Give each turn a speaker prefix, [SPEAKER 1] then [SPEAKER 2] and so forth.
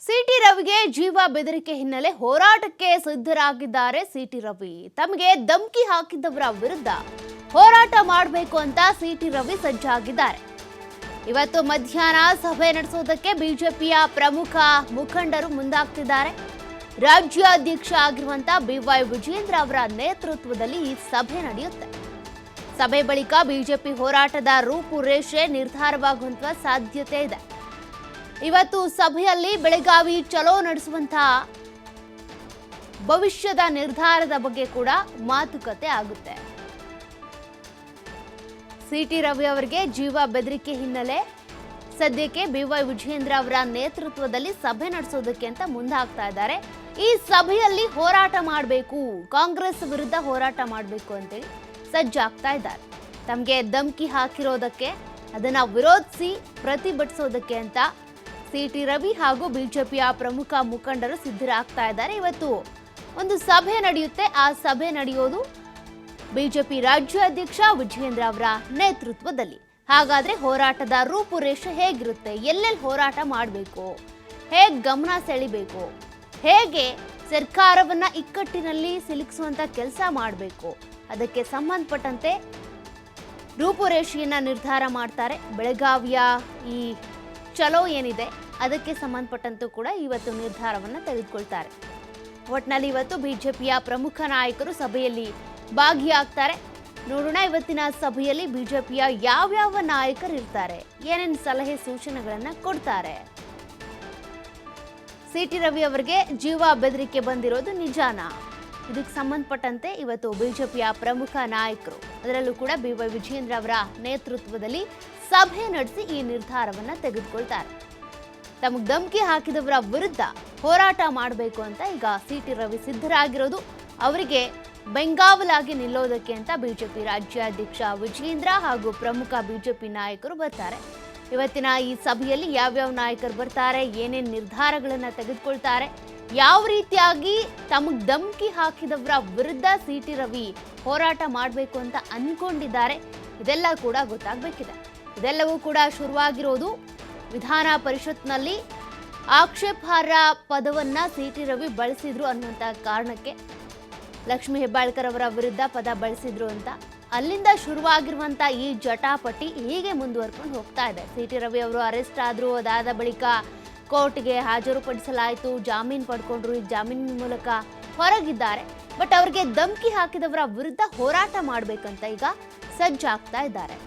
[SPEAKER 1] City ರವಿಗೆ ಜೀವ ಬೆದರಿಕೆ ಹಿನ್ನೆಲೆ ಹೋರಾಟಕ್ಕೆ ಸಿದ್ಧರಾಗಿದ್ದಾರೆ ಸಿಟಿ ರವಿ. ತಮಗೆ ಧಮಕಿ ಹಾಕಿದವರ ವಿರುದ್ಧ ಹೋರಾಟ ಮಾಡಬೇಕು ಅಂತ ಸಿಟಿ ರವಿ ಸಜ್ಜಾಗಿದ್ದಾರೆ. ಇವತ್ತು ಮಧ್ಯಾಹ್ನ ಸಭೆ ನಡೆಸೋದಕ್ಕೆ ಬಿಜೆಪಿಯ ಪ್ರಮುಖ ಮುಖಂಡರು ಮುಂದಾಗ್ತಿದ್ದಾರೆ. ರಾಜ್ಯಾಧ್ಯಕ್ಷ ಆಗಿರುವಂತ ಬಿವೈ ವಿಜೇಂದ್ರ ಅವರ ನೇತೃತ್ವದಲ್ಲಿ ಈ ಸಭೆ ನಡೆಯುತ್ತೆ. ಸಭೆ ಬಳಿಕ ಬಿಜೆಪಿ ಹೋರಾಟದ ರೂಪುರೇಷೆ ನಿರ್ಧಾರವಾಗುವಂತ ಸಾಧ್ಯತೆ ಇದೆ. ಇವತ್ತು ಸಭೆಯಲ್ಲಿ ಬೆಳಗಾವಿ ಚಲೋ ನಡೆಸುವಂತಹ ಭವಿಷ್ಯದ ನಿರ್ಧಾರದ ಬಗ್ಗೆ ಕೂಡ ಮಾತುಕತೆ ಆಗುತ್ತೆ. ಸಿಟಿ ರವಿ ಅವರಿಗೆ ಜೀವ ಬೆದರಿಕೆ ಹಿನ್ನೆಲೆ ಸದ್ಯಕ್ಕೆ ಬಿವೈ ವಿಜೇಂದ್ರ ಅವರ ನೇತೃತ್ವದಲ್ಲಿ ಸಭೆ ನಡೆಸೋದಕ್ಕೆ ಅಂತ ಮುಂದಾಗ್ತಾ ಇದ್ದಾರೆ. ಈ ಸಭೆಯಲ್ಲಿ ಹೋರಾಟ ಮಾಡಬೇಕು, ಕಾಂಗ್ರೆಸ್ ವಿರುದ್ಧ ಹೋರಾಟ ಮಾಡಬೇಕು ಅಂತೇಳಿ ಸಜ್ಜಾಗ್ತಾ ಇದ್ದಾರೆ. ತಮಗೆ ಧಮಕಿ ಹಾಕಿರೋದಕ್ಕೆ ಅದನ್ನ ವಿರೋಧಿಸಿ ಪ್ರತಿಭಟಿಸೋದಕ್ಕೆ ಅಂತ ಸಿಟಿ ರವಿ ಹಾಗೂ ಬಿಜೆಪಿಯ ಪ್ರಮುಖ ಮುಖಂಡರು ಸಿದ್ಧರಾಗ್ತಾ ಇದ್ದಾರೆ. ಇವತ್ತು ಒಂದು ಸಭೆ ನಡೆಯುತ್ತೆ. ಆ ಸಭೆ ನಡೆಯೋದು ಬಿಜೆಪಿ ರಾಜ್ಯಾಧ್ಯಕ್ಷ ವಿಜೇಂದ್ರ ಅವರ ನೇತೃತ್ವದಲ್ಲಿ. ಹಾಗಾದ್ರೆ ಹೋರಾಟದ ರೂಪುರೇಷೆ ಹೇಗಿರುತ್ತೆ, ಎಲ್ಲೆಲ್ಲಿ ಹೋರಾಟ ಮಾಡಬೇಕು, ಹೇಗೆ ಗಮನ ಸೆಳಿಬೇಕು, ಹೇಗೆ ಸರ್ಕಾರವನ್ನ ಇಕ್ಕಟ್ಟಿನಲ್ಲಿ ಸಿಲುಕಿಸುವಂತ ಕೆಲಸ ಮಾಡಬೇಕು, ಅದಕ್ಕೆ ಸಂಬಂಧಪಟ್ಟಂತೆ ರೂಪುರೇಷೆಯನ್ನ ನಿರ್ಧಾರ ಮಾಡ್ತಾರೆ. ಬೆಳಗಾವಿಯ ಈ ಚಲೋ ಏನಿದೆ ಅದಕ್ಕೆ ಸಂಬಂಧಪಟ್ಟಂತೂ ಕೂಡ ಇವತ್ತು ನಿರ್ಧಾರವನ್ನು ತೆಗೆದುಕೊಳ್ತಾರೆ. ಒಟ್ನಲ್ಲಿ ಇವತ್ತು ಬಿಜೆಪಿಯ ಪ್ರಮುಖ ನಾಯಕರು ಸಭೆಯಲ್ಲಿ ಭಾಗಿಯಾಗ್ತಾರೆ. ನೋಡೋಣ ಇವತ್ತಿನ ಸಭೆಯಲ್ಲಿ ಬಿಜೆಪಿಯ ಯಾವ್ಯಾವ ನಾಯಕರು ಇರ್ತಾರೆ, ಏನೇನು ಸಲಹೆ ಸೂಚನೆಗಳನ್ನ ಕೊಡ್ತಾರೆ. ಸಿಟಿ ರವಿ ಅವರಿಗೆ ಜೀವ ಬೆದರಿಕೆ ಬಂದಿರೋದು ನಿಜಾನಾ? ಇದಕ್ಕೆ ಸಂಬಂಧಪಟ್ಟಂತೆ ಇವತ್ತು ಬಿಜೆಪಿಯ ಪ್ರಮುಖ ನಾಯಕರು, ಅದರಲ್ಲೂ ಕೂಡ ಬಿವೈ ವಿಜೇಂದ್ರ ಅವರ ನೇತೃತ್ವದಲ್ಲಿ ಸಭೆ ನಡೆಸಿ ಈ ನಿರ್ಧಾರವನ್ನ ತೆಗೆದುಕೊಳ್ತಾರೆ. ತಮಗೆ ಧಮಕಿ ಹಾಕಿದವರ ವಿರುದ್ಧ ಹೋರಾಟ ಮಾಡಬೇಕು ಅಂತ ಈಗ ಸಿಟಿ ರವಿ ಸಿದ್ಧರಾಗಿರೋದು. ಅವರಿಗೆ ಬೆಂಗಾವಲಾಗಿ ನಿಲ್ಲೋದಕ್ಕೆ ಅಂತ ಬಿಜೆಪಿ ರಾಜ್ಯಾಧ್ಯಕ್ಷ ವಿಜೇಂದ್ರ ಹಾಗೂ ಪ್ರಮುಖ ಬಿಜೆಪಿ ನಾಯಕರು ಬರ್ತಾರೆ. ಇವತ್ತಿನ ಈ ಸಭೆಯಲ್ಲಿ ಯಾವ್ಯಾವ ನಾಯಕರು ಬರ್ತಾರೆ, ಏನೇನು ನಿರ್ಧಾರಗಳನ್ನ ತೆಗೆದುಕೊಳ್ತಾರೆ, ಯಾವ ರೀತಿಯಾಗಿ ತಮಗೆ ಧಮಕಿ ಹಾಕಿದವರ ವಿರುದ್ಧ ಸಿಟಿ ರವಿ ಹೋರಾಟ ಮಾಡಬೇಕು ಅಂತ ಅನ್ಕೊಂಡಿದ್ದಾರೆ, ಇದೆಲ್ಲ ಕೂಡ ಗೊತ್ತಾಗಬೇಕಿದೆ. ಇದೆಲ್ಲವೂ ಕೂಡ ಶುರುವಾಗಿರೋದು ವಿಧಾನ ಪರಿಷತ್ನಲ್ಲಿ ಆಕ್ಷೇಪಾರ್ಹ ಪದವನ್ನ ಸಿಟಿ ರವಿ ಬಳಸಿದ್ರು ಅನ್ನುವಂಥ ಕಾರಣಕ್ಕೆ. ಲಕ್ಷ್ಮೀ ಹೆಬ್ಬಾಳ್ಕರ್ ಅವರ ವಿರುದ್ಧ ಪದ ಬಳಸಿದ್ರು ಅಂತ ಅಲ್ಲಿಂದ ಶುರುವಾಗಿರುವಂತ ಈ ಜಟಾಪಟಿ ಹೀಗೆ ಮುಂದುವರ್ಕೊಂಡು ಹೋಗ್ತಾ ಇದೆ. ಸಿಟಿ ರವಿ ಅವರು ಅರೆಸ್ಟ್ ಆದ್ರು, ಅದಾದ ಬಳಿಕ ಕೋರ್ಟ್ಗೆ ಹಾಜರುಪಡಿಸಲಾಯಿತು, ಜಾಮೀನು ಪಡ್ಕೊಂಡ್ರು. ಈ ಜಾಮೀನಿನ ಮೂಲಕ ಹೊರಗಿದ್ದಾರೆ. ಬಟ್ ಅವ್ರಿಗೆ ಧಮಕಿ ಹಾಕಿದವರ ವಿರುದ್ಧ ಹೋರಾಟ ಮಾಡ್ಬೇಕಂತ ಈಗ ಸಜ್ಜಾಗ್ತಾ ಇದ್ದಾರೆ.